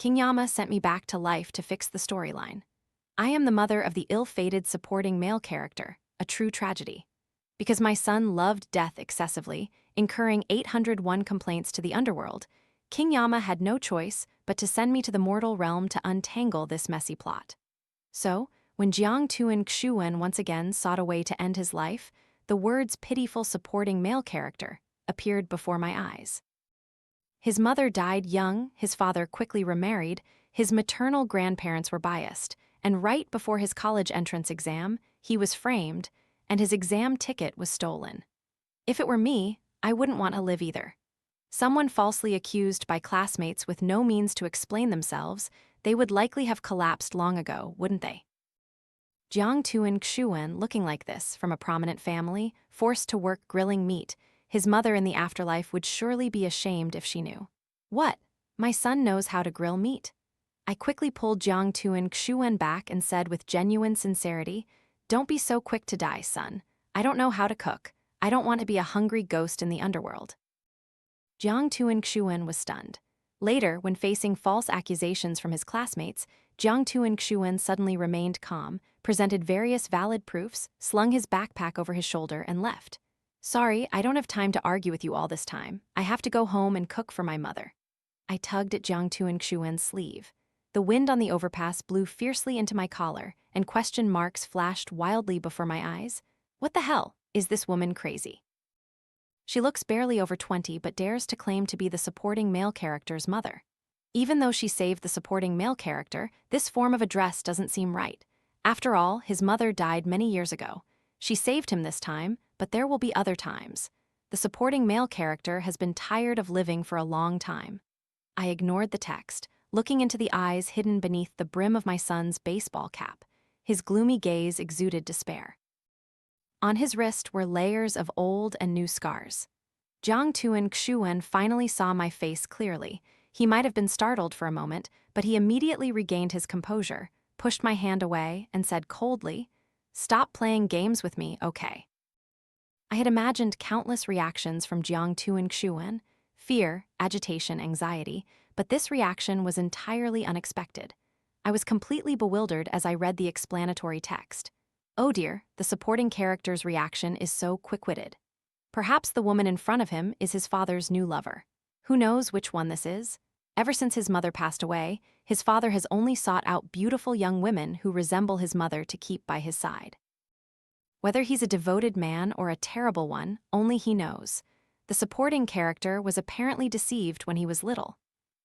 King Yama sent me back to life to fix the storyline. I am the mother of the ill-fated supporting male character, a true tragedy. Because my son loved death excessively, incurring 801 complaints to the Underworld, King Yama had no choice but to send me to the mortal realm to untangle this messy plot. So, when Jiang Tuan Xuan once again sought a way to end his life, the words pitiful supporting male character appeared before my eyes. His mother died young, his father quickly remarried, his maternal grandparents were biased, and right before his college entrance exam, he was framed, and his exam ticket was stolen. If it were me, I wouldn't want to live either. Someone falsely accused by classmates with no means to explain themselves, they would likely have collapsed long ago, wouldn't they? Jiang Tuan Xuan, looking like this, from a prominent family, forced to work grilling meat, his mother in the afterlife would surely be ashamed if she knew. What? My son knows how to grill meat. I quickly pulled Jiang Tuan Xuan back and said with genuine sincerity, "Don't be so quick to die, son. I don't know how to cook. I don't want to be a hungry ghost in the underworld." Jiang Tuan Xuan was stunned. Later, when facing false accusations from his classmates, Jiang Tuan Xuan suddenly remained calm, presented various valid proofs, slung his backpack over his shoulder, and left. "Sorry, I don't have time to argue with you all this time. I have to go home and cook for my mother." I tugged at Jiang Tuan Xuan's sleeve. The wind on the overpass blew fiercely into my collar, and question marks flashed wildly before my eyes. What the hell? Is this woman crazy? She looks barely over 20 but dares to claim to be the supporting male character's mother. Even though she saved the supporting male character, this form of address doesn't seem right. After all, his mother died many years ago. She saved him this time, but there will be other times. The supporting male character has been tired of living for a long time. I ignored the text, looking into the eyes hidden beneath the brim of my son's baseball cap. His gloomy gaze exuded despair. On his wrist were layers of old and new scars. Jiang Tuan Xuan finally saw my face clearly. He might have been startled for a moment, but he immediately regained his composure, pushed my hand away, and said coldly, "Stop playing games with me, okay?" I had imagined countless reactions from Jiang Tuan Xuan: fear, agitation, anxiety, but this reaction was entirely unexpected. I was completely bewildered as I read the explanatory text. Oh dear, the supporting character's reaction is so quick-witted. Perhaps the woman in front of him is his father's new lover. Who knows which one this is? Ever since his mother passed away, his father has only sought out beautiful young women who resemble his mother to keep by his side. Whether he's a devoted man or a terrible one, only he knows. The supporting character was apparently deceived when he was little.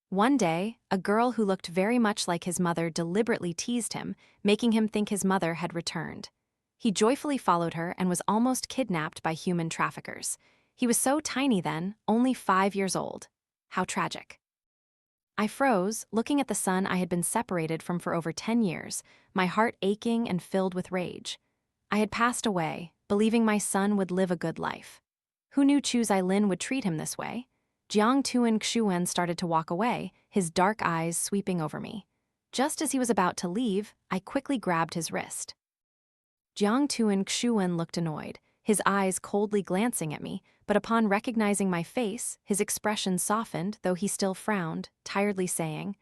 One day, a girl who looked very much like his mother deliberately teased him, making him think his mother had returned. He joyfully followed her and was almost kidnapped by human traffickers. He was so tiny then, only 5 years old. How tragic. I froze, looking at the son I had been separated from for over 10 years, my heart aching and filled with rage. I had passed away, believing my son would live a good life. Who knew Chu Zilin would treat him this way? Jiang Tuan Xuan started to walk away, his dark eyes sweeping over me. Just as he was about to leave, I quickly grabbed his wrist. Jiang Tuan Xuan looked annoyed, his eyes coldly glancing at me, but upon recognizing my face, his expression softened, though he still frowned, tiredly saying,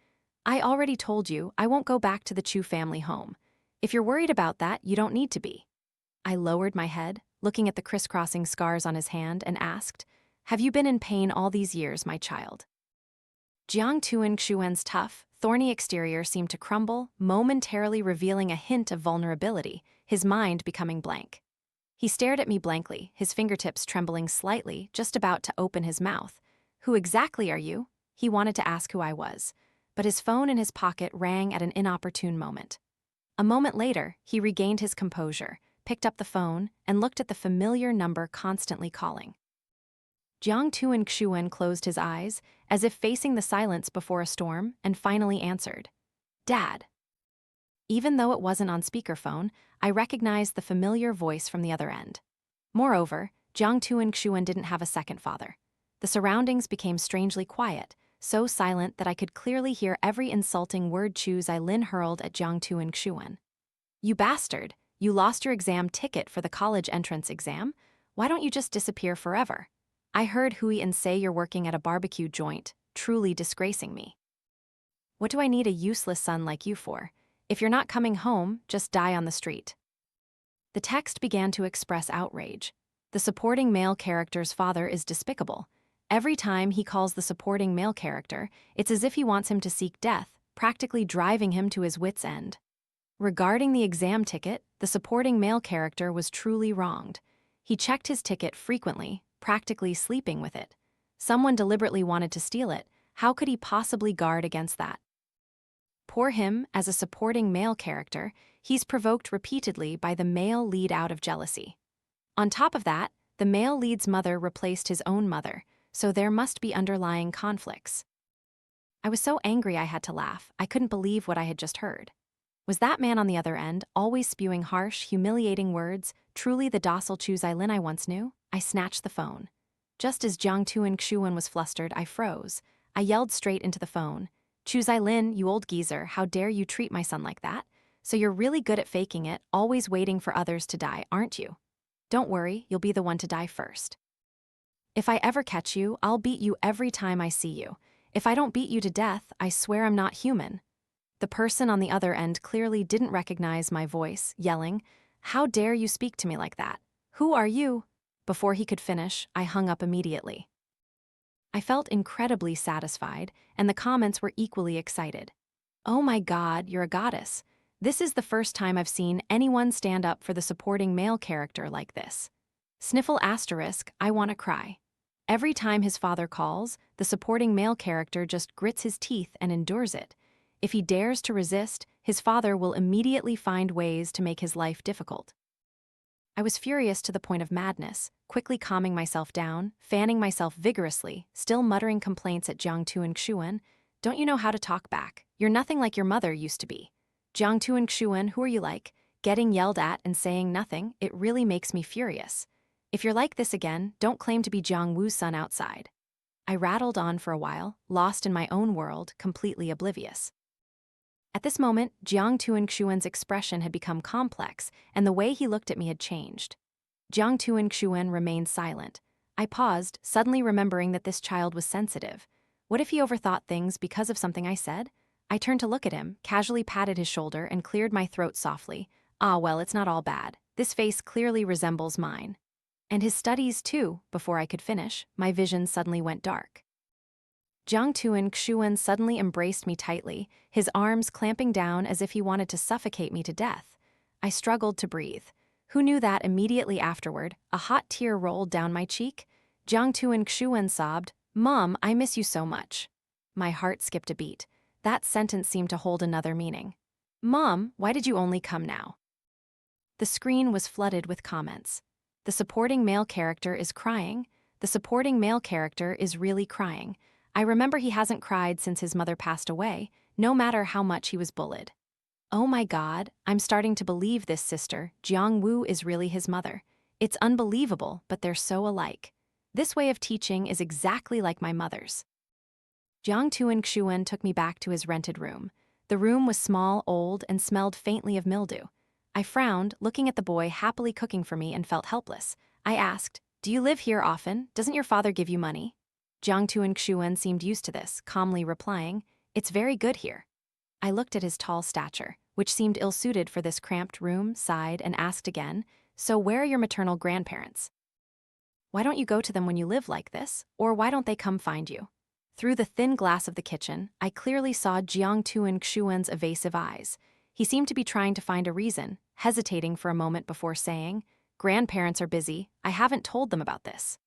"I already told you I won't go back to the Chu family home. If you're worried about that, you don't need to be." I lowered my head, looking at the crisscrossing scars on his hand, and asked, "Have you been in pain all these years, my child?" Jiang Tuan Xuan's tough, thorny exterior seemed to crumble, momentarily revealing a hint of vulnerability, his mind becoming blank. He stared at me blankly, his fingertips trembling slightly, just about to open his mouth. "Who exactly are you?" He wanted to ask who I was, but his phone in his pocket rang at an inopportune moment. A moment later, he regained his composure, picked up the phone, and looked at the familiar number constantly calling. Jiang Tuan Xuan closed his eyes, as if facing the silence before a storm, and finally answered, "Dad." Even though it wasn't on speakerphone, I recognized the familiar voice from the other end. Moreover, Jiang Tuan Xuan didn't have a second father. The surroundings became strangely quiet, so silent that I could clearly hear every insulting word Chu Zilin hurled at Jiang Tuan Xuan. "You bastard, you lost your exam ticket for the college entrance exam? Why don't you just disappear forever? I heard Hui and say you're working at a barbecue joint, truly disgracing me." What do I need a useless son like you for? If you're not coming home, just die on the street. The text began to express outrage. The supporting male character's father is despicable. Every time he calls the supporting male character, it's as if he wants him to seek death, practically driving him to his wits' end. Regarding the exam ticket, the supporting male character was truly wronged. He checked his ticket frequently, practically sleeping with it. Someone deliberately wanted to steal it. How could he possibly guard against that? Poor him, as a supporting male character, he's provoked repeatedly by the male lead out of jealousy. On top of that, the male lead's mother replaced his own mother, so there must be underlying conflicts. I was so angry I had to laugh. I couldn't believe what I had just heard. Was that man on the other end, always spewing harsh, humiliating words, truly the docile Chu Zilin I once knew? I snatched the phone. Just as Jiang Tuan Xuan was flustered, I froze. I yelled straight into the phone. Chu Zilin, you old geezer, how dare you treat my son like that? So you're really good at faking it, always waiting for others to die, aren't you? Don't worry, you'll be the one to die first. If I ever catch you, I'll beat you every time I see you. If I don't beat you to death, I swear I'm not human. The person on the other end clearly didn't recognize my voice, yelling, "How dare you speak to me like that? Who are you?" Before he could finish, I hung up immediately. I felt incredibly satisfied, and the comments were equally excited. Oh my God, you're a goddess. This is the first time I've seen anyone stand up for the supporting male character like this. Sniffle asterisk, I want to cry. Every time his father calls, the supporting male character just grits his teeth and endures it. If he dares to resist, his father will immediately find ways to make his life difficult. I was furious to the point of madness, quickly calming myself down, fanning myself vigorously, still muttering complaints at Jiang Tuan Xuan. Don't you know how to talk back? You're nothing like your mother used to be. Jiang Tuan Xuan, who are you like? Getting yelled at and saying nothing, it really makes me furious. If you're like this again, don't claim to be Jiang Wu's son outside. I rattled on for a while, lost in my own world, completely oblivious. At this moment, Jiang Tuan Xuan's expression had become complex, and the way he looked at me had changed. Jiang Tuan Xuan remained silent. I paused, suddenly remembering that this child was sensitive. What if he overthought things because of something I said? I turned to look at him, casually patted his shoulder, and cleared my throat softly. Ah, well, it's not all bad. This face clearly resembles mine. And his studies, too. Before I could finish, my vision suddenly went dark. Jiang Tuan Xuan suddenly embraced me tightly, his arms clamping down as if he wanted to suffocate me to death. I struggled to breathe. Who knew that immediately afterward, a hot tear rolled down my cheek? Jiang Tuan Xuan sobbed, "Mom, I miss you so much." My heart skipped a beat. That sentence seemed to hold another meaning. "Mom, why did you only come now?" The screen was flooded with comments. The supporting male character is crying. The supporting male character is really crying. I remember he hasn't cried since his mother passed away, no matter how much he was bullied. Oh my God, I'm starting to believe this sister, Jiang Wu, is really his mother. It's unbelievable, but they're so alike. This way of teaching is exactly like my mother's. Jiang Tuan Xuan took me back to his rented room. The room was small, old, and smelled faintly of mildew. I frowned, looking at the boy happily cooking for me, and felt helpless. I asked, "Do you live here often? Doesn't your father give you money?" Jiang Tuan Xuan seemed used to this, calmly replying, "It's very good here." I looked at his tall stature, which seemed ill-suited for this cramped room, sighed, and asked again, "So where are your maternal grandparents? Why don't you go to them when you live like this, or why don't they come find you?" Through the thin glass of the kitchen, I clearly saw Jiang Tuan Xuan's evasive eyes. He seemed to be trying to find a reason, hesitating for a moment before saying, "Grandparents are busy. I haven't told them about this."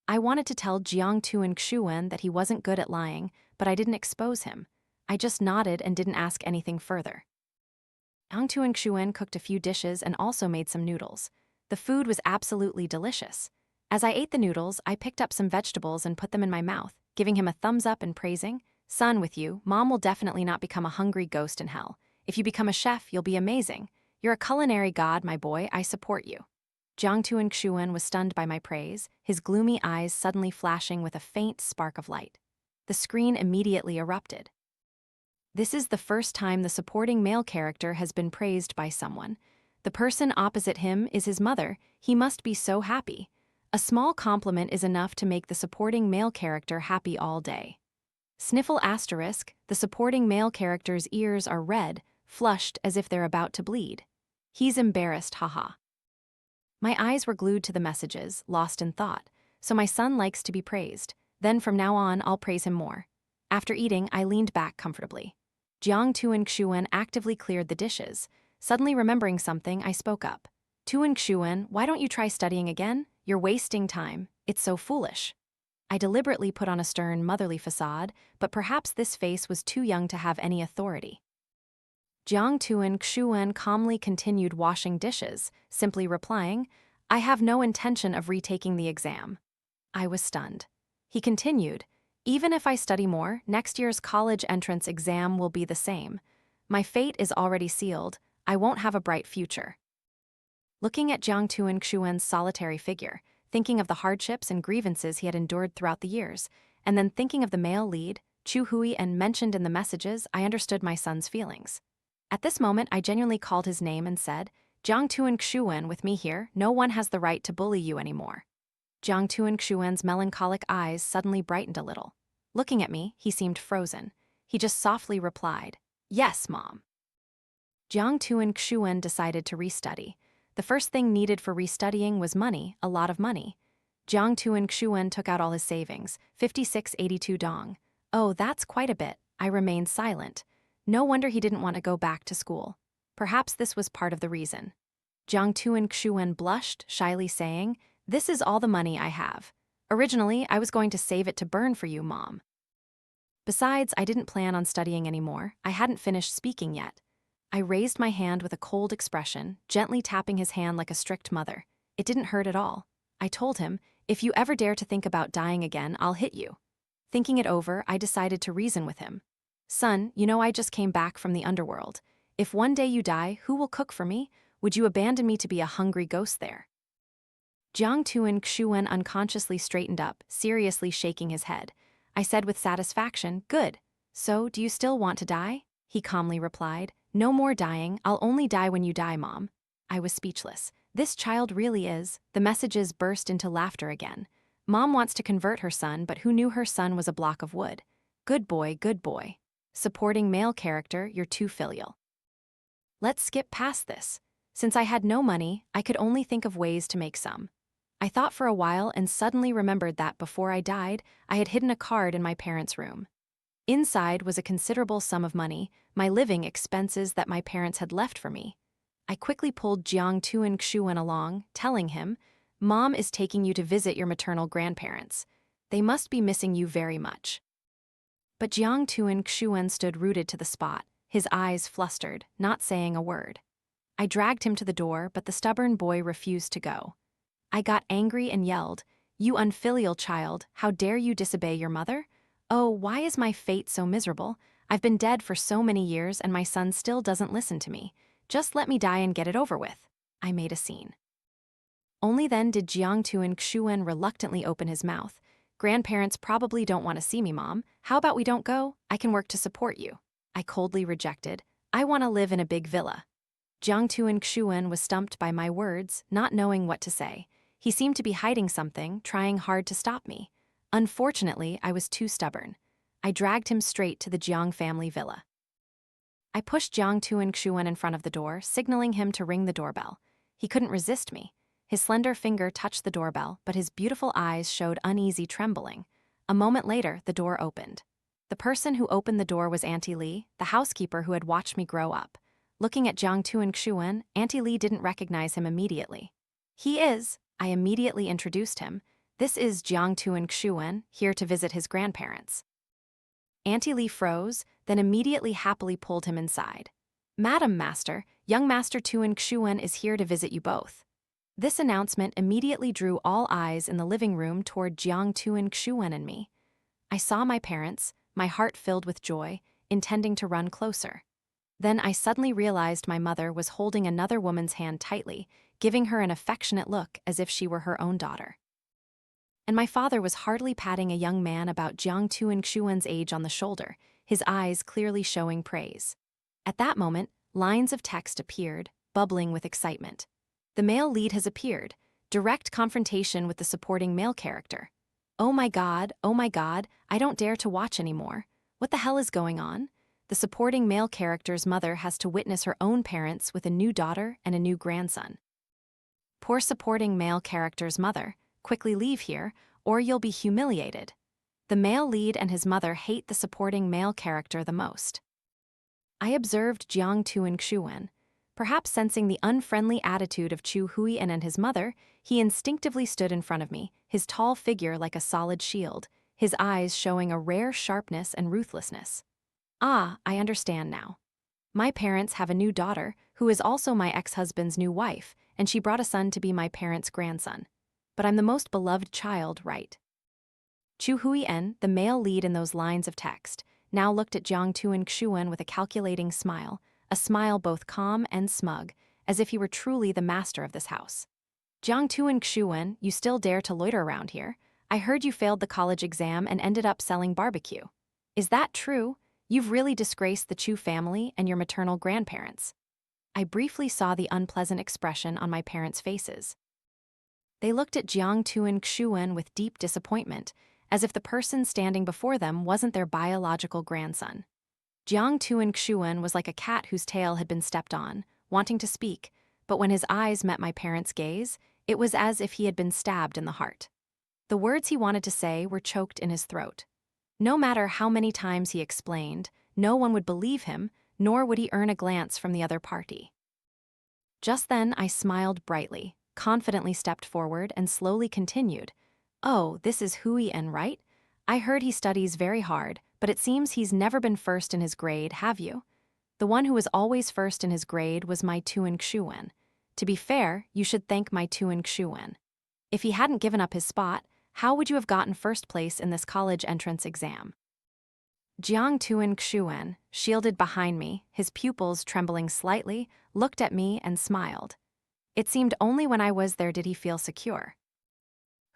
I wanted to tell Jiang Tuan Xuan that he wasn't good at lying, but I didn't expose him. I just nodded and didn't ask anything further. Jiang Tuan Xuan cooked a few dishes and also made some noodles. The food was absolutely delicious. As I ate the noodles, I picked up some vegetables and put them in my mouth, giving him a thumbs up and praising, "Son, with you, Mom will definitely not become a hungry ghost in hell. If you become a chef, you'll be amazing. You're a culinary god, my boy. I support you." Jiang Tuan Xuan was stunned by my praise, his gloomy eyes suddenly flashing with a faint spark of light. The screen immediately erupted. This is the first time the supporting male character has been praised by someone. The person opposite him is his mother. He must be so happy. A small compliment is enough to make the supporting male character happy all day. Sniffle asterisk, the supporting male character's ears are red, flushed as if they're about to bleed. He's embarrassed, haha. My eyes were glued to the messages, lost in thought. So my son likes to be praised. Then from now on, I'll praise him more. After eating, I leaned back comfortably. Jiang Tuan Xuan actively cleared the dishes. Suddenly remembering something, I spoke up. Tuan Xuan, why don't you try studying again? You're wasting time. It's so foolish. I deliberately put on a stern, motherly facade, but perhaps this face was too young to have any authority. Jiang Tuan Xuan calmly continued washing dishes, simply replying, I have no intention of retaking the exam. I was stunned. He continued, even if I study more, next year's college entrance exam will be the same. My fate is already sealed. I won't have a bright future. Looking at Jiang Tuan Xuan's solitary figure, thinking of the hardships and grievances he had endured throughout the years, and then thinking of the male lead, Chu Hui, and mentioned in the messages, I understood my son's feelings. At this moment, I genuinely called his name and said, Jiang Tuan Xuan, with me here, no one has the right to bully you anymore. Jiang Tuan Xuan's melancholic eyes suddenly brightened a little. Looking at me, he seemed frozen. He just softly replied, Yes, Mom. Jiang Tuan Xuan decided to restudy. The first thing needed for restudying was money, a lot of money. Jiang Tuan Xuan took out all his savings, 5682 dong. Oh, that's quite a bit. I remained silent. No wonder he didn't want to go back to school. Perhaps this was part of the reason. Jiang Tuan Xuan blushed, shyly saying, This is all the money I have. Originally, I was going to save it to burn for you, Mom. Besides, I didn't plan on studying anymore. I hadn't finished speaking yet. I raised my hand with a cold expression, gently tapping his hand like a strict mother. It didn't hurt at all. I told him, If you ever dare to think about dying again, I'll hit you. Thinking it over, I decided to reason with him. Son, you know I just came back from the Underworld. If one day you die, who will cook for me? Would you abandon me to be a hungry ghost there? Jiang Tuan Xuan unconsciously straightened up, seriously shaking his head. I said with satisfaction, Good. So, do you still want to die? He calmly replied, No more dying, I'll only die when you die, Mom. I was speechless. This child really is. The messages burst into laughter again. Mom wants to convert her son, but who knew her son was a block of wood? Good boy, good boy. Supporting male character, you're too filial. Let's skip past this. Since I had no money, I could only think of ways to make some. I thought for a while and suddenly remembered that before I died, I had hidden a card in my parents' room. Inside was a considerable sum of money, my living expenses that my parents had left for me. I quickly pulled Jiang Tuan Xuan along, telling him, Mom is taking you to visit your maternal grandparents. They must be missing you very much. But Jiang Tuan Xuan stood rooted to the spot, his eyes flustered, not saying a word. I dragged him to the door, but the stubborn boy refused to go. I got angry and yelled, You unfilial child, how dare you disobey your mother? Oh, why is my fate so miserable? I've been dead for so many years and my son still doesn't listen to me. Just let me die and get it over with. I made a scene. Only then did Jiang Tuan Xuan reluctantly open his mouth. Grandparents probably don't want to see me, Mom. How about we don't go? I can work to support you. I coldly rejected. I want to live in a big villa. Jiang Tuan Xuan was stumped by my words, not knowing what to say. He seemed to be hiding something, trying hard to stop me. Unfortunately, I was too stubborn. I dragged him straight to the Jiang family villa. I pushed Jiang Tuan Xuan in front of the door, signaling him to ring the doorbell. He couldn't resist me. His slender finger touched the doorbell, but his beautiful eyes showed uneasy trembling. A moment later, the door opened. The person who opened the door was Auntie Li, the housekeeper who had watched me grow up. Looking at Jiang Tuan Xuan, Auntie Li didn't recognize him immediately. He is, I immediately introduced him. This is Jiang Tuan Xuan, here to visit his grandparents. Auntie Li froze, then immediately happily pulled him inside. Madam Master, young Master Tuan Xuan is here to visit you both. This announcement immediately drew all eyes in the living room toward Jiang Tuan Xuan and me. I saw my parents, my heart filled with joy, intending to run closer. Then I suddenly realized my mother was holding another woman's hand tightly, giving her an affectionate look as if she were her own daughter. And my father was heartily patting a young man about Jiang Tuan Xuan's age on the shoulder, his eyes clearly showing praise. At that moment, lines of text appeared, bubbling with excitement. The male lead has appeared, direct confrontation with the supporting male character. oh my god, I don't dare to watch anymore. What the hell is going on? The supporting male character's mother has to witness her own parents with a new daughter and a new grandson. Poor supporting male character's mother, quickly leave here, or you'll be humiliated. The male lead and his mother hate the supporting male character the most. I observed Jiang Tu and Xuan. Perhaps sensing the unfriendly attitude of Chu Huiyan and his mother, he instinctively stood in front of me, his tall figure like a solid shield, his eyes showing a rare sharpness and ruthlessness. Ah, I understand now. My parents have a new daughter, who is also my ex-husband's new wife, and she brought a son to be my parents' grandson. But I'm the most beloved child, right? Chu Huiyan, the male lead in those lines of text, now looked at Jiang Tu and Xuan with a calculating smile, a smile both calm and smug, as if he were truly the master of this house. Jiang Tu and Xuan, you still dare to loiter around here? I heard you failed the college exam and ended up selling barbecue. Is that true? You've really disgraced the Chu family and your maternal grandparents. I briefly saw the unpleasant expression on my parents' faces. They looked at Jiang Tu and Xuan with deep disappointment, as if the person standing before them wasn't their biological grandson. Jiang Tu and Xuan was like a cat whose tail had been stepped on, wanting to speak, but when his eyes met my parents' gaze, it was as if he had been stabbed in the heart. The words he wanted to say were choked in his throat. No matter how many times he explained, no one would believe him, nor would he earn a glance from the other party. Just then I smiled brightly, confidently stepped forward, and slowly continued. Oh, this is Huiyan, right? I heard he studies very hard, but it seems he's never been first in his grade, have you? The one who was always first in his grade was my Tuan Xuan. To be fair, you should thank my Tuan Xuan. If he hadn't given up his spot, how would you have gotten first place in this college entrance exam? Jiang Tuan Xuan, shielded behind me, his pupils trembling slightly, looked at me and smiled. It seemed only when I was there did he feel secure.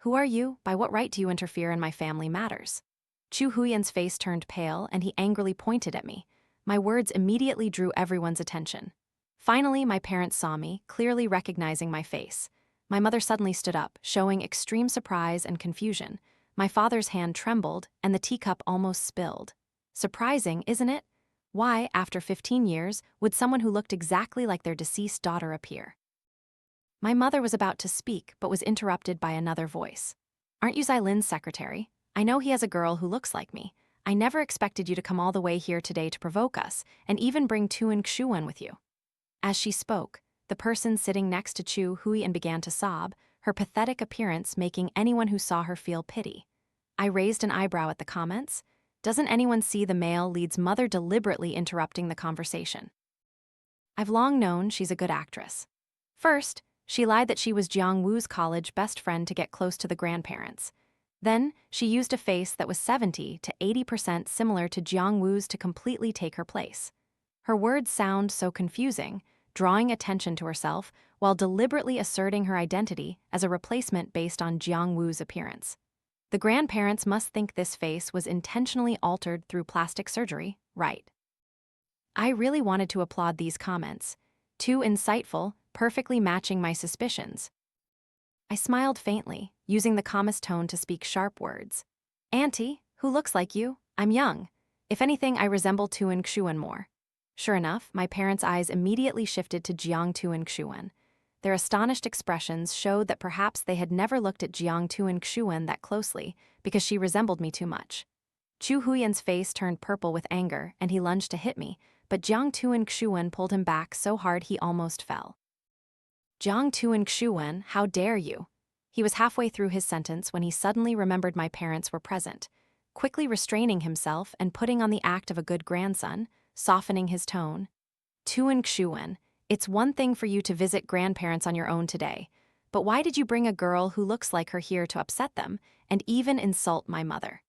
Who are you? By what right do you interfere in my family matters? Chu Huiyan's face turned pale and he angrily pointed at me. My words immediately drew everyone's attention. Finally, my parents saw me, clearly recognizing my face. My mother suddenly stood up, showing extreme surprise and confusion. My father's hand trembled and the teacup almost spilled. Surprising, isn't it? Why, after 15 years, would someone who looked exactly like their deceased daughter appear? My mother was about to speak, but was interrupted by another voice. Aren't you Zylin's secretary? I know he has a girl who looks like me. I never expected you to come all the way here today to provoke us, and even bring Tuan Xuan with you. As she spoke, the person sitting next to Chu Huiyan began to sob, her pathetic appearance making anyone who saw her feel pity. I raised an eyebrow at the comments. Doesn't anyone see the male lead's mother deliberately interrupting the conversation? I've long known she's a good actress. First, she lied that she was Jiang Wu's college best friend to get close to the grandparents. Then, she used a face that was 70 to 80% similar to Jiang Wu's to completely take her place. Her words sound so confusing, drawing attention to herself while deliberately asserting her identity as a replacement based on Jiang Wu's appearance. The grandparents must think this face was intentionally altered through plastic surgery, right? I really wanted to applaud these comments. Too insightful, perfectly matching my suspicions. I smiled faintly, using the calmest tone to speak sharp words. Auntie, who looks like you? I'm young. If anything, I resemble Tuan Xuan more. Sure enough, my parents' eyes immediately shifted to Jiang Tuan Xuan. Their astonished expressions showed that perhaps they had never looked at Jiang Tuan Xuan that closely because she resembled me too much. Chu Huiyan's face turned purple with anger and he lunged to hit me, but Jiang Tuan Xuan pulled him back so hard he almost fell. Jiang Tuan Xuan, how dare you? He was halfway through his sentence when he suddenly remembered my parents were present. Quickly restraining himself and putting on the act of a good grandson, softening his tone. Tuan Xuan, it's one thing for you to visit grandparents on your own today, but why did you bring a girl who looks like her here to upset them and even insult my mother?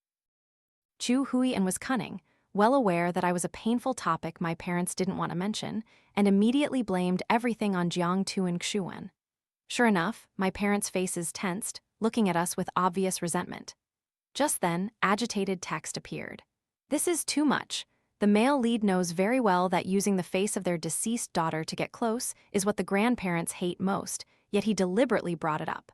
Chu Huiyan was cunning, well aware that I was a painful topic my parents didn't want to mention, and immediately blamed everything on Jiang Tuan Xuan. Sure enough, my parents' faces tensed, looking at us with obvious resentment. Just then, agitated text appeared. This is too much. The male lead knows very well that using the face of their deceased daughter to get close is what the grandparents hate most, yet he deliberately brought it up.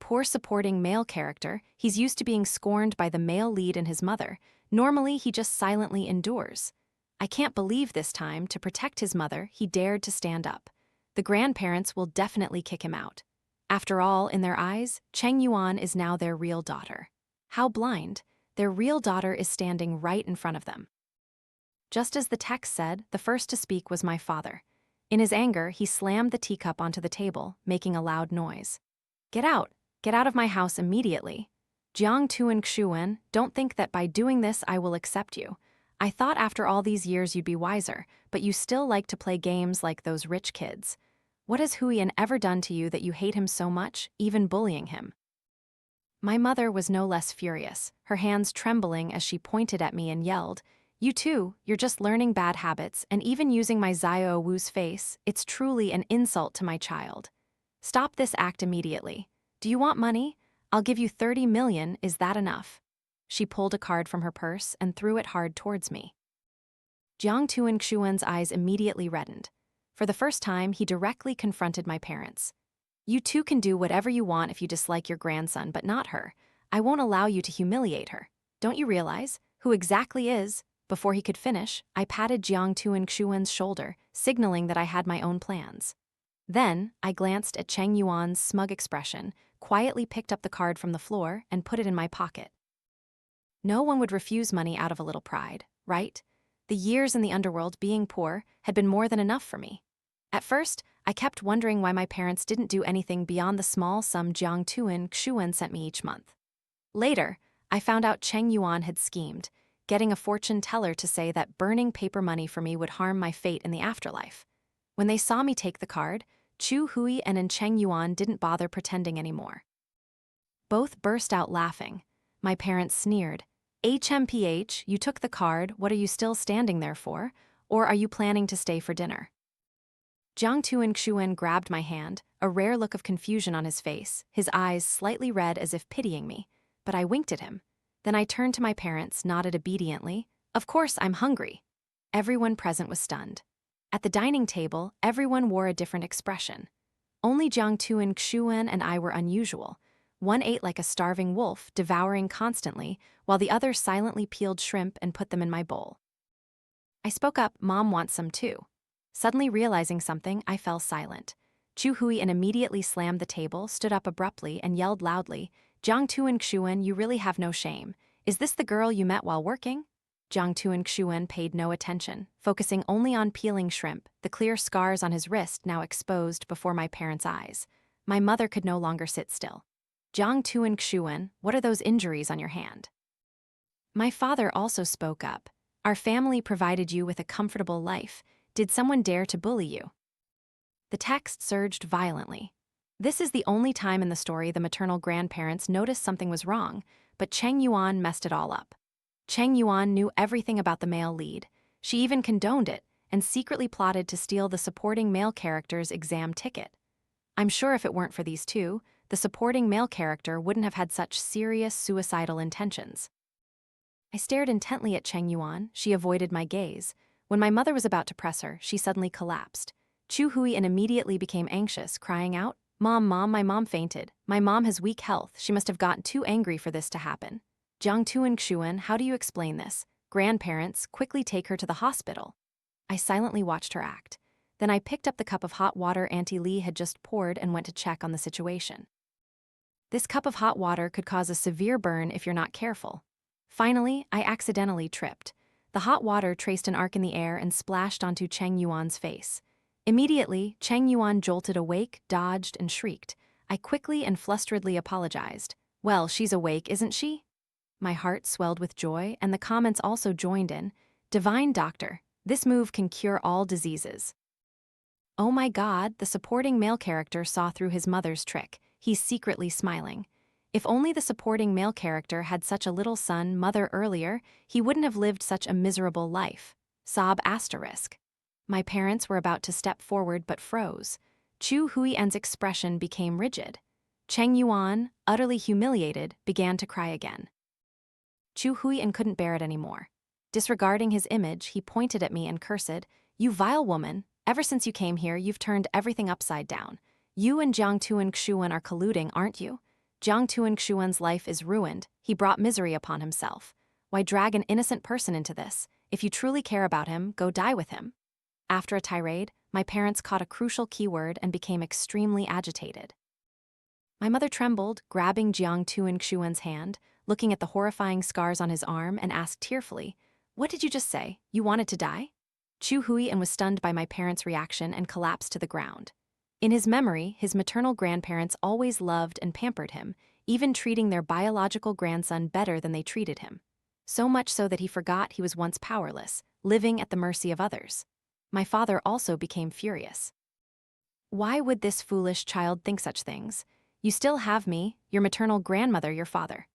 Poor supporting male character, he's used to being scorned by the male lead and his mother. Normally, he just silently endures. I can't believe this time, to protect his mother, he dared to stand up. The grandparents will definitely kick him out. After all, in their eyes, Cheng Yuan is now their real daughter. How blind! Their real daughter is standing right in front of them. Just as the text said, the first to speak was my father. In his anger, he slammed the teacup onto the table, making a loud noise. Get out! Get out of my house immediately. Jiang Tuan Xuan, don't think that by doing this I will accept you. I thought after all these years you'd be wiser, but you still like to play games like those rich kids. What has Huiyan ever done to you that you hate him so much, even bullying him? My mother was no less furious, her hands trembling as she pointed at me and yelled, You too, you're just learning bad habits, and even using my Xiao Wu's face, it's truly an insult to my child. Stop this act immediately. Do you want money? I'll give you 30 million, is that enough? She pulled a card from her purse and threw it hard towards me. Jiang Tuan Xuan's eyes immediately reddened. For the first time, he directly confronted my parents. You two can do whatever you want if you dislike your grandson, but not her. I won't allow you to humiliate her. Don't you realize who exactly is? Before he could finish, I patted Jiang Tuan Xuan's shoulder, signaling that I had my own plans. Then, I glanced at Cheng Yuan's smug expression, quietly picked up the card from the floor, and put it in my pocket. No one would refuse money out of a little pride, right? The years in the underworld, being poor, had been more than enough for me. At first, I kept wondering why my parents didn't do anything beyond the small sum Jiang Tuan Xuan sent me each month. Later, I found out Cheng Yuan had schemed, getting a fortune teller to say that burning paper money for me would harm my fate in the afterlife. When they saw me take the card, Chu Hui and Cheng Yuan didn't bother pretending anymore. Both burst out laughing. My parents sneered. HMPH, you took the card, what are you still standing there for? Or are you planning to stay for dinner? Jiang Tuan Xuan grabbed my hand, a rare look of confusion on his face, his eyes slightly red as if pitying me, but I winked at him. Then I turned to my parents, nodded obediently. Of course, I'm hungry. Everyone present was stunned. At the dining table, everyone wore a different expression. Only Jiang Tuan Xuan and I were unusual. One ate like a starving wolf, devouring constantly, while the other silently peeled shrimp and put them in my bowl. I spoke up, Mom wants some too. Suddenly realizing something, I fell silent. Chu Hui and immediately slammed the table, stood up abruptly, and yelled loudly, Jiang Tuan Xuan, you really have no shame. Is this the girl you met while working? Jiang Tuan Xuan paid no attention, focusing only on peeling shrimp, the clear scars on his wrist now exposed before my parents' eyes. My mother could no longer sit still. Jiang Tuan Xuan, what are those injuries on your hand? My father also spoke up. Our family provided you with a comfortable life. Did someone dare to bully you? The text surged violently. This is the only time in the story the maternal grandparents noticed something was wrong, but Cheng Yuan messed it all up. Cheng Yuan knew everything about the male lead. She even condoned it and secretly plotted to steal the supporting male character's exam ticket. I'm sure if it weren't for these two, the supporting male character wouldn't have had such serious suicidal intentions. I stared intently at Cheng Yuan. She avoided my gaze. When my mother was about to press her, she suddenly collapsed. Chu Hui and immediately became anxious, crying out, Mom, my mom fainted. My mom has weak health. She must have gotten too angry for this to happen. Jiang Tuan Xuan, how do you explain this? Grandparents, quickly take her to the hospital. I silently watched her act. Then I picked up the cup of hot water Auntie Lee had just poured and went to check on the situation. This cup of hot water could cause a severe burn if you're not careful. Finally, I accidentally tripped. The hot water traced an arc in the air and splashed onto Cheng Yuan's face. Immediately, Cheng Yuan jolted awake, dodged, and shrieked. I quickly and flusteredly apologized. Well, she's awake, isn't she? My heart swelled with joy, and the comments also joined in. Divine doctor, this move can cure all diseases. Oh my God, the supporting male character saw through his mother's trick. He's secretly smiling. If only the supporting male character had such a little son, mother earlier, he wouldn't have lived such a miserable life. Sob asterisk. My parents were about to step forward but froze. Chu Huiyan's expression became rigid. Cheng Yuan, utterly humiliated, began to cry again. Chu Huiyan couldn't bear it anymore. Disregarding his image, he pointed at me and cursed, You vile woman, ever since you came here, you've turned everything upside down. You and Jiang Tuan Xuan are colluding, aren't you? Jiang Tuan-Xuan's life is ruined. He brought misery upon himself. Why drag an innocent person into this? If you truly care about him, go die with him. After a tirade, my parents caught a crucial keyword and became extremely agitated. My mother trembled, grabbing Jiang Tuan-Xuan's hand, looking at the horrifying scars on his arm, and asked tearfully, "What did you just say? You wanted to die?" Chu Hui and was stunned by my parents' reaction and collapsed to the ground. In his memory, his maternal grandparents always loved and pampered him, even treating their biological grandson better than they treated him. So much so that he forgot he was once powerless, living at the mercy of others. My father also became furious. Why would this foolish child think such things? You still have me, your maternal grandmother, your father.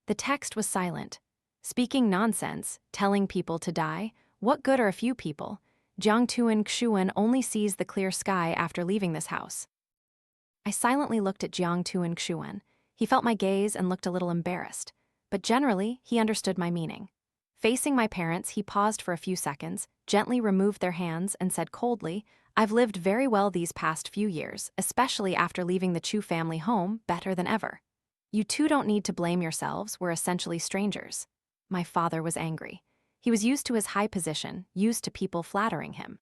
The text was silent. Speaking nonsense, telling people to die, what good are a few people? Jiang Tuan-Xuan only sees the clear sky after leaving this house. I silently looked at Jiang Tuan-Xuan. He felt my gaze and looked a little embarrassed, but generally, he understood my meaning. Facing my parents, he paused for a few seconds, gently removed their hands, and said coldly, "I've lived very well these past few years, especially after leaving the Chu family home, better than ever. You two don't need to blame yourselves, we're essentially strangers." My father was angry. He was used to his high position, used to people flattering him.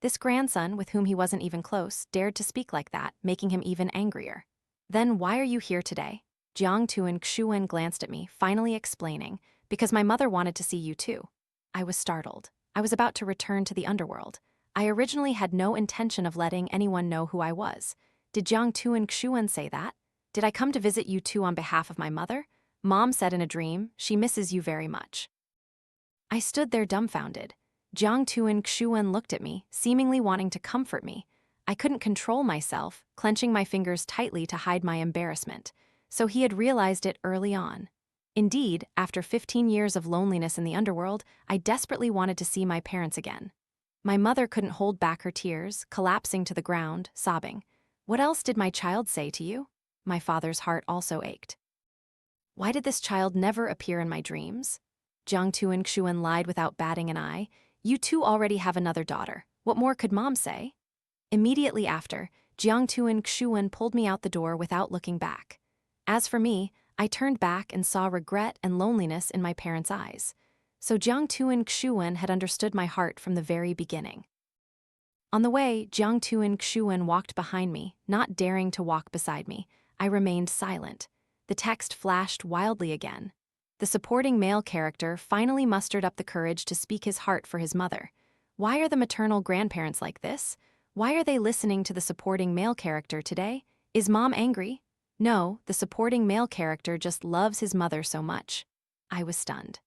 This grandson, with whom he wasn't even close, dared to speak like that, making him even angrier. "Then why are you here today?" Jiang Tuan-Xuan glanced at me, finally explaining, "Because my mother wanted to see you too." I was startled. I was about to return to the Underworld. I originally had no intention of letting anyone know who I was. Did Jiang Tuan-Xuan say that? Did I come to visit you two on behalf of my mother? Mom said in a dream, she misses you very much. I stood there dumbfounded. Jiang Tuan-Xuan looked at me, seemingly wanting to comfort me. I couldn't control myself, clenching my fingers tightly to hide my embarrassment. So he had realized it early on. Indeed, after 15 years of loneliness in the Underworld, I desperately wanted to see my parents again. My mother couldn't hold back her tears, collapsing to the ground, sobbing. "What else did my child say to you?" My father's heart also ached. "Why did this child never appear in my dreams?" Jiang Tuan-Xuan lied without batting an eye. "You two already have another daughter. What more could Mom say?" Immediately after, Jiang Tuan-Xuan pulled me out the door without looking back. As for me, I turned back and saw regret and loneliness in my parents' eyes. So Jiang Tuan-Xuan had understood my heart from the very beginning. On the way, Jiang Tuan-Xuan walked behind me, not daring to walk beside me. I remained silent. The text flashed wildly again. The supporting male character finally mustered up the courage to speak his heart for his mother. Why are the maternal grandparents like this? Why are they listening to the supporting male character today? Is Mom angry? No, the supporting male character just loves his mother so much. I was stunned.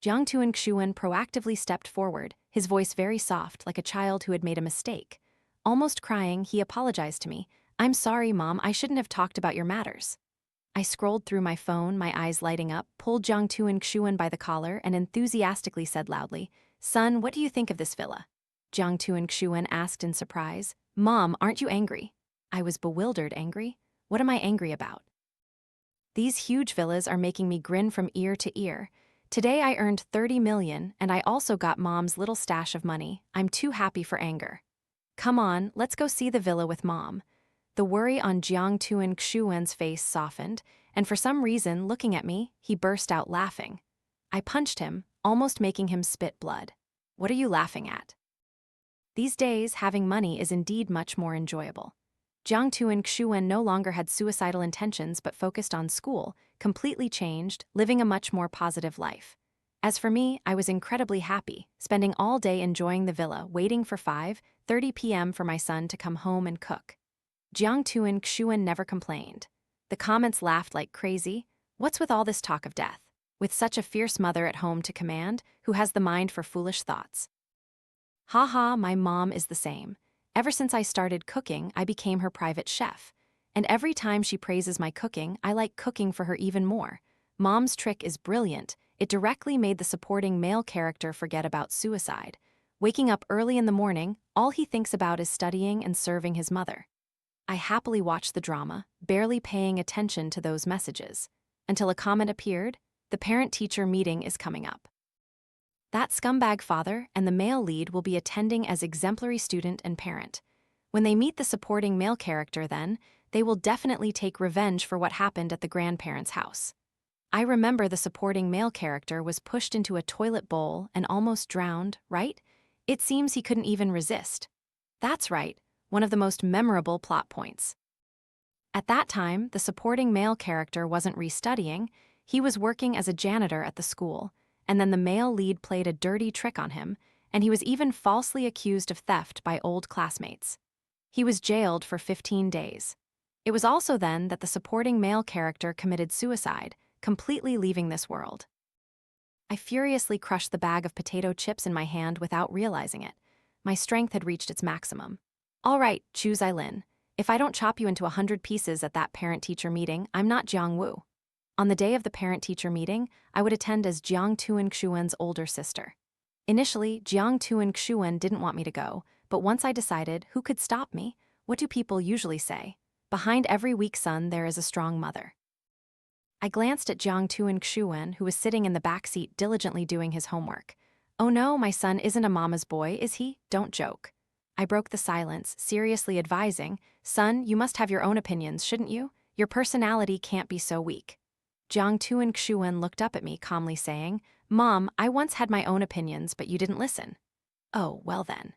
Jiang Tuan-Xuan proactively stepped forward, his voice very soft, like a child who had made a mistake. Almost crying, he apologized to me. "I'm sorry, Mom, I shouldn't have talked about your matters." I scrolled through my phone, my eyes lighting up, pulled Jiang Tuan-Xuan by the collar, and enthusiastically said loudly, "Son, what do you think of this villa?" Jiang Tuan-Xuan asked in surprise. "Mom, aren't you angry?" I was bewildered. Angry? What am I angry about? These huge villas are making me grin from ear to ear. Today I earned 30 million, and I also got Mom's little stash of money. I'm too happy for anger. "Come on, let's go see the villa with Mom." The worry on Jiang Tuan-Xuan's face softened, and for some reason, looking at me, he burst out laughing. I punched him, almost making him spit blood. "What are you laughing at?" These days, having money is indeed much more enjoyable. Jiang Tuan-Xuan no longer had suicidal intentions but focused on school, completely changed, living a much more positive life. As for me, I was incredibly happy, spending all day enjoying the villa, waiting for 5:30 p.m. for my son to come home and cook. Jiang Tuan-Xuan never complained. The comments laughed like crazy. What's with all this talk of death? With such a fierce mother at home to command, who has the mind for foolish thoughts? Haha, my mom is the same. Ever since I started cooking, I became her private chef. And every time she praises my cooking, I like cooking for her even more. Mom's trick is brilliant. It directly made the supporting male character forget about suicide. Waking up early in the morning, all he thinks about is studying and serving his mother. I happily watched the drama, barely paying attention to those messages. Until a comment appeared, "The parent-teacher meeting is coming up. That scumbag father and the male lead will be attending as exemplary student and parent. When they meet the supporting male character then, they will definitely take revenge for what happened at the grandparents' house. I remember the supporting male character was pushed into a toilet bowl and almost drowned, right? It seems he couldn't even resist. That's right, one of the most memorable plot points. At that time, the supporting male character wasn't restudying, he was working as a janitor at the school, and then the male lead played a dirty trick on him, and he was even falsely accused of theft by old classmates. He was jailed for 15 days. It was also then that the supporting male character committed suicide, completely leaving this world. I furiously crushed the bag of potato chips in my hand without realizing it. My strength had reached its maximum. All right, Chu Zilin. If I don't chop you into 100 pieces at that parent-teacher meeting, I'm not Jiang Wu. On the day of the parent-teacher meeting, I would attend as Jiang Tuan Xuan's older sister. Initially, Jiang Tuan Xuan didn't want me to go, but once I decided, who could stop me? What do people usually say? Behind every weak son, there is a strong mother. I glanced at Jiang Tuan Xuan, who was sitting in the back seat diligently doing his homework. Oh no, my son isn't a mama's boy, is he? Don't joke. I broke the silence, seriously advising, son, you must have your own opinions, shouldn't you? Your personality can't be so weak. Jiang Tuan Xuan looked up at me, calmly saying, Mom, I once had my own opinions, but you didn't listen. Oh, well then.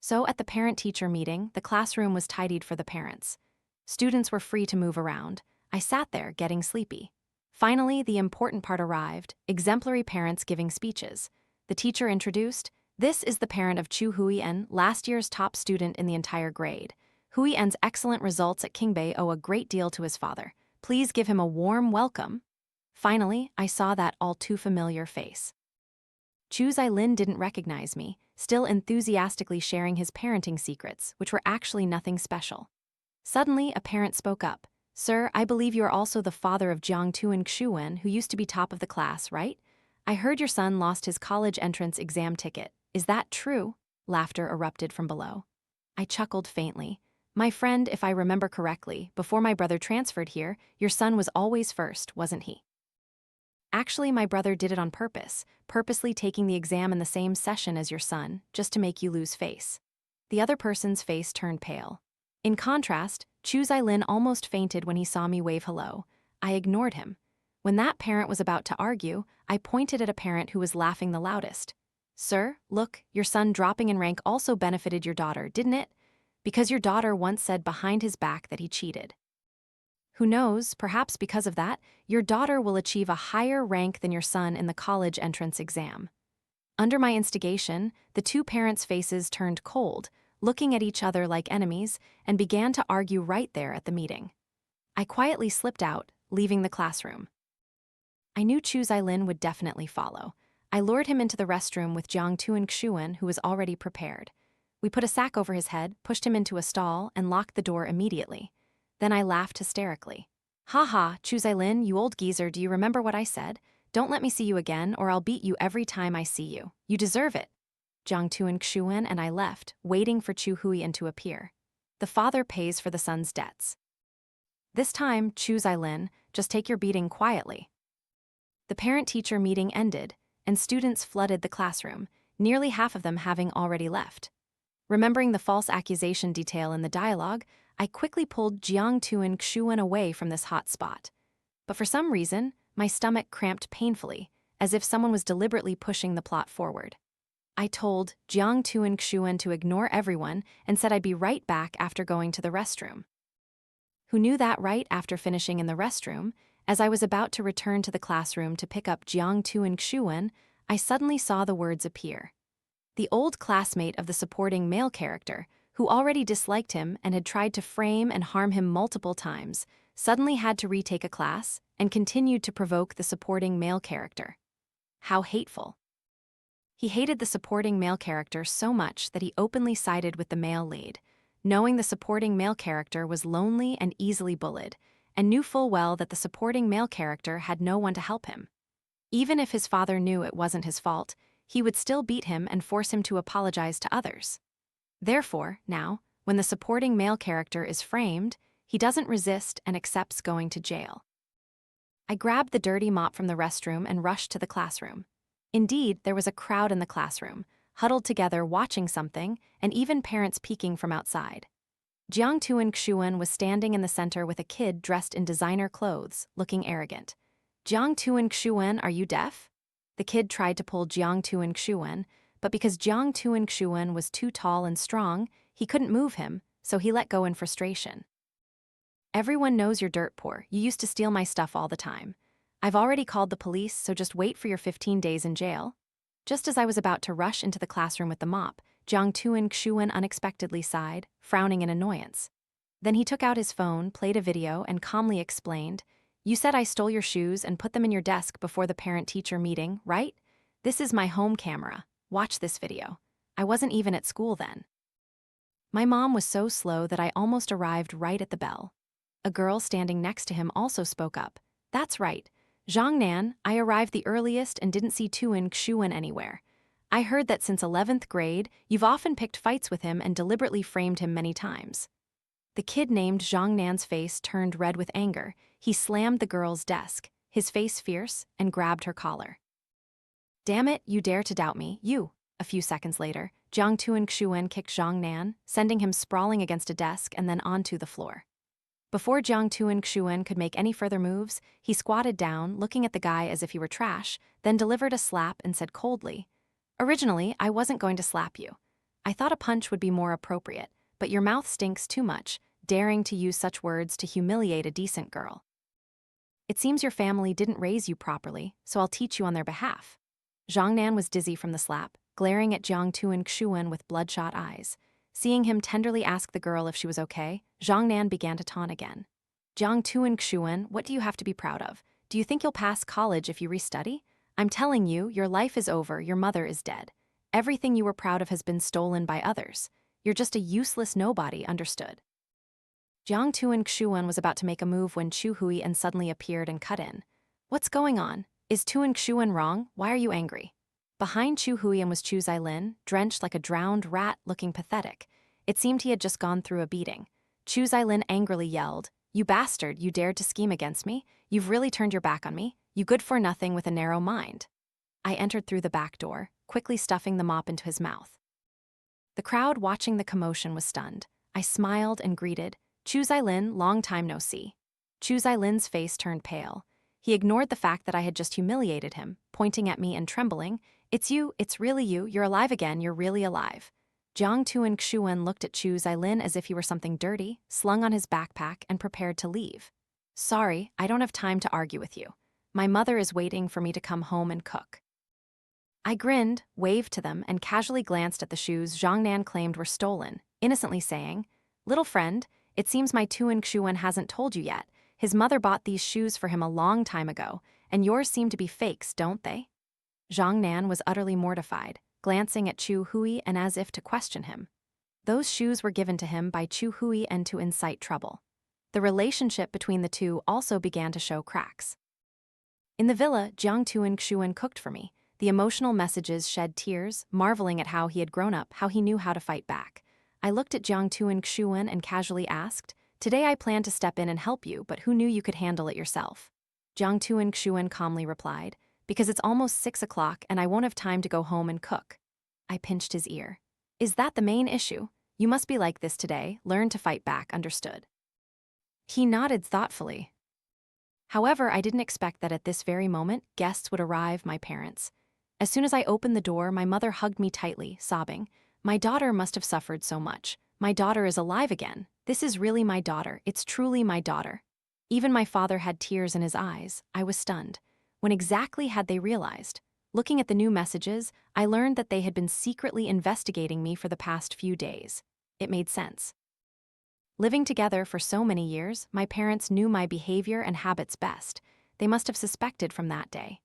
So at the parent-teacher meeting, the classroom was tidied for the parents. Students were free to move around. I sat there, getting sleepy. Finally, the important part arrived, exemplary parents giving speeches. The teacher introduced, this is the parent of Chu Huiyan, last year's top student in the entire grade. Huiyan's excellent results at Qingbei owe a great deal to his father. Please give him a warm welcome. Finally, I saw that all too familiar face. Chu Zilin didn't recognize me, still enthusiastically sharing his parenting secrets, which were actually nothing special. Suddenly, a parent spoke up. Sir, I believe you are also the father of Jiang Tuan Xuan, who used to be top of the class, right? I heard your son lost his college entrance exam ticket. Is that true? Laughter erupted from below. I chuckled faintly. My friend, if I remember correctly, before my brother transferred here, your son was always first, wasn't he? Actually, my brother did it on purpose, purposely taking the exam in the same session as your son, just to make you lose face. The other person's face turned pale. In contrast, Chu Zilin almost fainted when he saw me wave hello. I ignored him. When that parent was about to argue, I pointed at a parent who was laughing the loudest. Sir, look, your son dropping in rank also benefited your daughter, didn't it? Because your daughter once said behind his back that he cheated. Who knows, perhaps because of that, your daughter will achieve a higher rank than your son in the college entrance exam. Under my instigation, the two parents' faces turned cold, looking at each other like enemies, and began to argue right there at the meeting. I quietly slipped out, leaving the classroom. I knew Chu Zilin would definitely follow. I lured him into the restroom with Jiang Tuan Xuan, who was already prepared. We put a sack over his head, pushed him into a stall, and locked the door immediately. Then I laughed hysterically. Ha ha, Chu Zilin, you old geezer, do you remember what I said? Don't let me see you again, or I'll beat you every time I see you. You deserve it. Jiang Tuan Xuan and I left, waiting for Chu Huiyan to appear. The father pays for the son's debts. This time, Chu Zilin, just take your beating quietly. The parent-teacher meeting ended, and students flooded the classroom, nearly half of them having already left. Remembering the false accusation detail in the dialogue, I quickly pulled Jiang Tuan Xuan away from this hot spot. But for some reason, my stomach cramped painfully, as if someone was deliberately pushing the plot forward. I told Jiang Tuan Xuan to ignore everyone and said I'd be right back after going to the restroom. Who knew that right after finishing in the restroom, as I was about to return to the classroom to pick up Jiang Tuan Xuan, I suddenly saw the words appear. The old classmate of the supporting male character, who already disliked him and had tried to frame and harm him multiple times, suddenly had to retake a class and continued to provoke the supporting male character. How hateful. He hated the supporting male character so much that he openly sided with the male lead, knowing the supporting male character was lonely and easily bullied, and knew full well that the supporting male character had no one to help him. Even if his father knew it wasn't his fault, he would still beat him and force him to apologize to others. Therefore, now, when the supporting male character is framed, he doesn't resist and accepts going to jail. I grabbed the dirty mop from the restroom and rushed to the classroom. Indeed, there was a crowd in the classroom, huddled together watching something, and even parents peeking from outside. Jiang Tuan Xuan was standing in the center with a kid dressed in designer clothes, looking arrogant. Jiang Tuan Xuan, are you deaf? The kid tried to pull Jiang Tuan Xuan, but because Jiang Tuan Xuan was too tall and strong, he couldn't move him, so he let go in frustration. Everyone knows you're dirt poor. You used to steal my stuff all the time. I've already called the police, so just wait for your 15 days in jail. Just as I was about to rush into the classroom with the mop, Jiang Tuan Xuan unexpectedly sighed, frowning in annoyance. Then he took out his phone, played a video, and calmly explained, "You said I stole your shoes and put them in your desk before the parent-teacher meeting, right? This is my home camera. Watch this video. I wasn't even at school then." My mom was so slow that I almost arrived right at the bell. A girl standing next to him also spoke up. "That's right. Zhang Nan, I arrived the earliest and didn't see Tuan Xuan anywhere. I heard that since 11th grade, you've often picked fights with him and deliberately framed him many times." The kid named Zhang Nan's face turned red with anger. He slammed the girl's desk, his face fierce, and grabbed her collar. "Damn it, you dare to doubt me, you!" A few seconds later, Jiang Tuan Xuan kicked Zhang Nan, sending him sprawling against a desk and then onto the floor. Before Jiang Tuan Xuan could make any further moves, he squatted down, looking at the guy as if he were trash, then delivered a slap and said coldly, "Originally, I wasn't going to slap you. I thought a punch would be more appropriate, but your mouth stinks too much, daring to use such words to humiliate a decent girl. It seems your family didn't raise you properly, so I'll teach you on their behalf." Zhang Nan was dizzy from the slap, glaring at Jiang Tuan Xuan with bloodshot eyes. Seeing him tenderly ask the girl if she was okay, Zhang Nan began to taunt again. "Jiang Tuan Xuan, what do you have to be proud of? Do you think you'll pass college if you restudy? I'm telling you, your life is over, your mother is dead. Everything you were proud of has been stolen by others. You're just a useless nobody, understood?" Jiang Tuan Xuan was about to make a move when Chu Hui suddenly appeared and cut in. "What's going on? Is Tuan Xuan wrong? Why are you angry?" Behind Chu Hui was Chu Zilin, drenched like a drowned rat, looking pathetic. It seemed he had just gone through a beating. Chu Zilin angrily yelled, "You bastard, you dared to scheme against me? You've really turned your back on me? You good-for-nothing with a narrow mind." I entered through the back door, quickly stuffing the mop into his mouth. The crowd watching the commotion was stunned. I smiled and greeted, "Chu Zilin, long time no see." Chu Zilin's face turned pale. He ignored the fact that I had just humiliated him, pointing at me and trembling, "It's you, it's really you, you're alive again, you're really alive." Jiang Tuan Xuan looked at Chu Zilin as if he were something dirty, slung on his backpack and prepared to leave. "Sorry, I don't have time to argue with you. My mother is waiting for me to come home and cook." I grinned, waved to them, and casually glanced at the shoes Zhang Nan claimed were stolen, innocently saying, "Little friend, it seems my Tuan Xuan hasn't told you yet. His mother bought these shoes for him a long time ago, and yours seem to be fakes, don't they?" Zhang Nan was utterly mortified, glancing at Chu Hui and as if to question him. Those shoes were given to him by Chu Hui and to incite trouble. The relationship between the two also began to show cracks. In the villa, Jiang Tuan Xuan cooked for me. The emotional messages shed tears, marveling at how he had grown up, how he knew how to fight back. I looked at Jiang Tuan Xuan and casually asked, "Today I plan to step in and help you, but who knew you could handle it yourself?" Jiang Tuan Xuan calmly replied, "Because it's almost 6 o'clock and I won't have time to go home and cook." I pinched his ear. "Is that the main issue? You must be like this today, learn to fight back, understood?" He nodded thoughtfully. However, I didn't expect that at this very moment, guests would arrive, my parents. As soon as I opened the door, my mother hugged me tightly, sobbing, "My daughter must have suffered so much. My daughter is alive again. This is really my daughter. It's truly my daughter." Even my father had tears in his eyes. I was stunned. When exactly had they realized? Looking at the new messages, I learned that they had been secretly investigating me for the past few days. It made sense. Living together for so many years, my parents knew my behavior and habits best. They must have suspected from that day.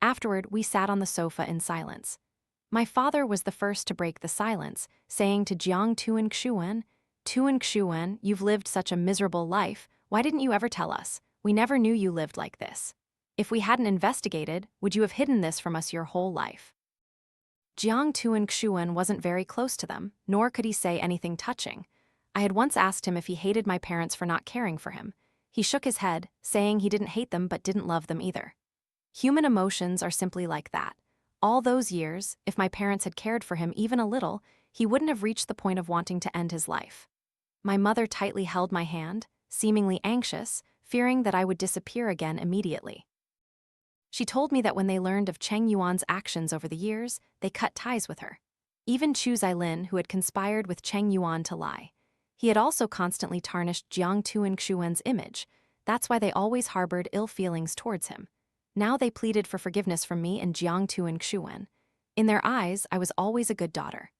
Afterward, we sat on the sofa in silence. My father was the first to break the silence, saying to Jiang Tuan Xuan, "Tuan Xuan, you've lived such a miserable life. Why didn't you ever tell us? We never knew you lived like this. If we hadn't investigated, would you have hidden this from us your whole life?" Jiang Tuan Xuan wasn't very close to them, nor could he say anything touching. I had once asked him if he hated my parents for not caring for him. He shook his head, saying he didn't hate them but didn't love them either. Human emotions are simply like that. All those years, if my parents had cared for him even a little, he wouldn't have reached the point of wanting to end his life. My mother tightly held my hand, seemingly anxious, fearing that I would disappear again immediately. She told me that when they learned of Cheng Yuan's actions over the years, they cut ties with her. Even Chu Zilin, who had conspired with Cheng Yuan to lie. He had also constantly tarnished Jiang Tuan-Xuan's image. That's why they always harbored ill feelings towards him. Now they pleaded for forgiveness from me and Jiang Tuan-Xuan. In their eyes, I was always a good daughter.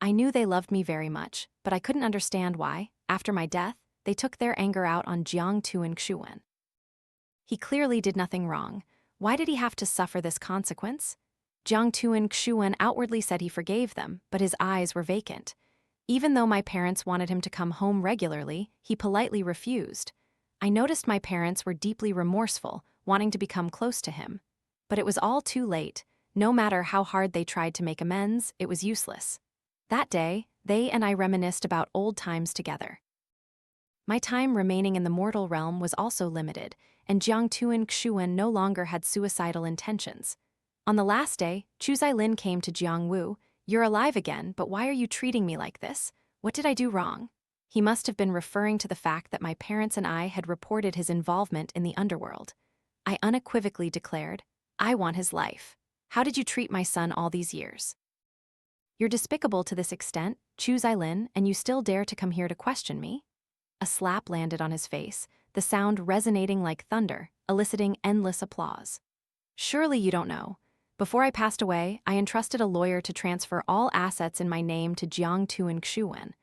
I knew they loved me very much, but I couldn't understand why, after my death, they took their anger out on Jiang Tuan-Xuan. He clearly did nothing wrong. Why did he have to suffer this consequence? Jiang Tuan-Xuan outwardly said he forgave them, but his eyes were vacant. Even though my parents wanted him to come home regularly, he politely refused. I noticed my parents were deeply remorseful, wanting to become close to him. But it was all too late. No matter how hard they tried to make amends, it was useless. That day, they and I reminisced about old times together. My time remaining in the mortal realm was also limited, and Jiang Tuan-Xuan no longer had suicidal intentions. On the last day, Chu Zilin came to Jiang Wu. "You're alive again, but why are you treating me like this? What did I do wrong?" He must have been referring to the fact that my parents and I had reported his involvement in the Underworld. I unequivocally declared, "I want his life. How did you treat my son all these years? You're despicable to this extent, Chu Zilin, and you still dare to come here to question me?" A slap landed on his face, the sound resonating like thunder, eliciting endless applause. "Surely you don't know. Before I passed away, I entrusted a lawyer to transfer all assets in my name to Jiang Tuan-Xuan.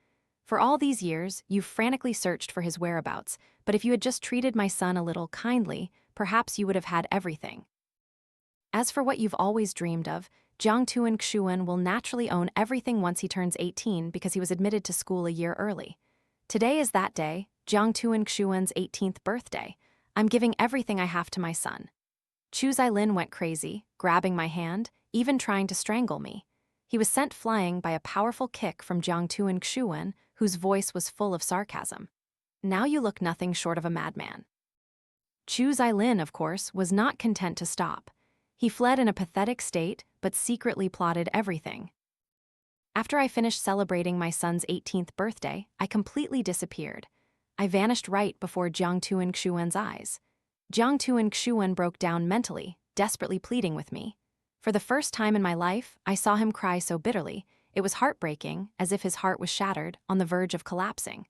For all these years, you've frantically searched for his whereabouts, but if you had just treated my son a little kindly, perhaps you would have had everything. As for what you've always dreamed of, Jiang Tuan-Xuan will naturally own everything once he turns 18 because he was admitted to school a year early. Today is that day, Jiang Tuan-Xuan's 18th birthday. I'm giving everything I have to my son." Chu Zilin went crazy, grabbing my hand, even trying to strangle me. He was sent flying by a powerful kick from Jiang Tuan-Xuan, whose voice was full of sarcasm. "Now you look nothing short of a madman." Chu Zilin, of course, was not content to stop. He fled in a pathetic state, but secretly plotted everything. After I finished celebrating my son's 18th birthday, I completely disappeared. I vanished right before Jiang Tuan-Xuan's eyes. Jiang Tuan-Xuan broke down mentally, desperately pleading with me. For the first time in my life, I saw him cry so bitterly. It was heartbreaking, as if his heart was shattered, on the verge of collapsing.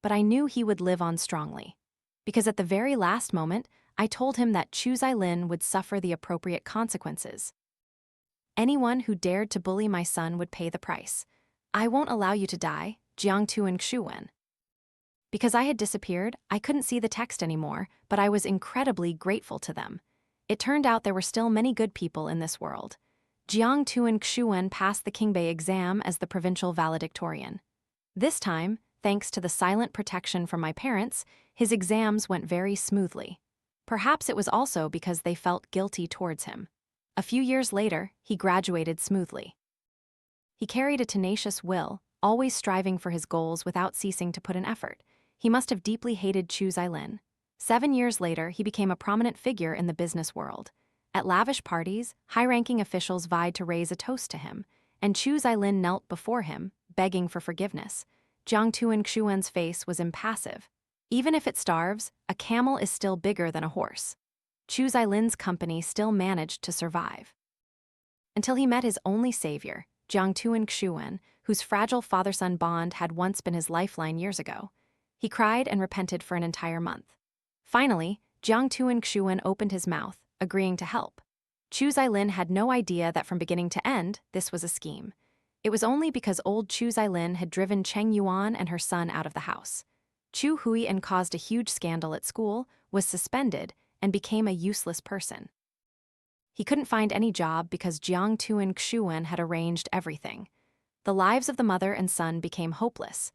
But I knew he would live on strongly. Because at the very last moment, I told him that Chu Zilin would suffer the appropriate consequences. Anyone who dared to bully my son would pay the price. "I won't allow you to die, Jiang Tuan-Xuan." Because I had disappeared, I couldn't see the text anymore, but I was incredibly grateful to them. It turned out there were still many good people in this world. Jiang Tuan-Xuan passed the Qingbei exam as the provincial valedictorian. This time, thanks to the silent protection from my parents, his exams went very smoothly. Perhaps it was also because they felt guilty towards him. A few years later, he graduated smoothly. He carried a tenacious will, always striving for his goals without ceasing to put in effort. He must have deeply hated Chu Zilin. 7 years later, he became a prominent figure in the business world. At lavish parties, high-ranking officials vied to raise a toast to him, and Chu Zilin knelt before him, begging for forgiveness. Jiang Tuan-Xuan's face was impassive. Even if it starves, a camel is still bigger than a horse. Chu Zilin's company still managed to survive. Until he met his only savior, Jiang Tuan-Xuan, whose fragile father-son bond had once been his lifeline years ago. He cried and repented for an entire month. Finally, Jiang Tuan-Xuan opened his mouth, agreeing to help. Chu Zilin had no idea that from beginning to end, this was a scheme. It was only because old Chu Zilin had driven Cheng Yuan and her son out of the house. Chu Huiyan caused a huge scandal at school, was suspended, and became a useless person. He couldn't find any job because Jiang Tuan-Xuan had arranged everything. The lives of the mother and son became hopeless.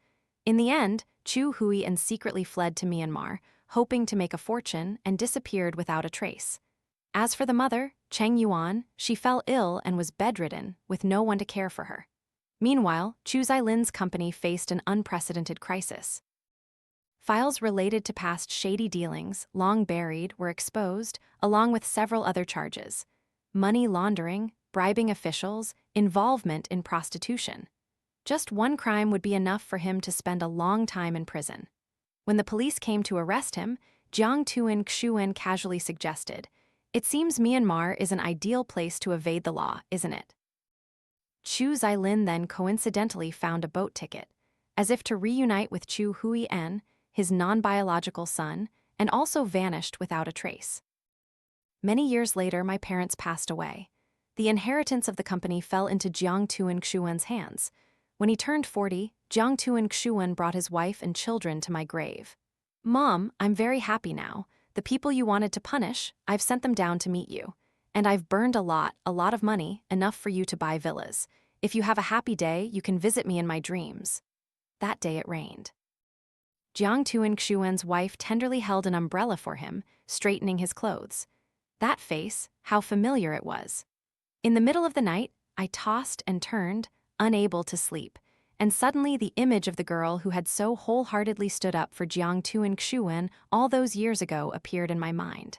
In the end, Chu Huiyan secretly fled to Myanmar, hoping to make a fortune, and disappeared without a trace. As for the mother, Cheng Yuan, she fell ill and was bedridden, with no one to care for her. Meanwhile, Chu Zilin's company faced an unprecedented crisis. Files related to past shady dealings, long buried, were exposed, along with several other charges: money laundering, bribing officials, involvement in prostitution. Just one crime would be enough for him to spend a long time in prison. When the police came to arrest him, Jiang Tuan Xuan casually suggested, "It seems Myanmar is an ideal place to evade the law, isn't it?" Chu Zilin then coincidentally found a boat ticket, as if to reunite with Chu Huien, his non-biological son, and also vanished without a trace. Many years later, my parents passed away. The inheritance of the company fell into Jiang Tuan Xuan's hands. When he turned 40, Jiang Tuan Xuan brought his wife and children to my grave. "Mom, I'm very happy now. The people you wanted to punish, I've sent them down to meet you. And I've burned a lot of money, enough for you to buy villas. If you have a happy day, you can visit me in my dreams." That day it rained. Jiang Tuan Xuan's wife tenderly held an umbrella for him, straightening his clothes. That face, how familiar it was. In the middle of the night, I tossed and turned, unable to sleep, and suddenly the image of the girl who had so wholeheartedly stood up for Jiang Tuan Xuan all those years ago appeared in my mind.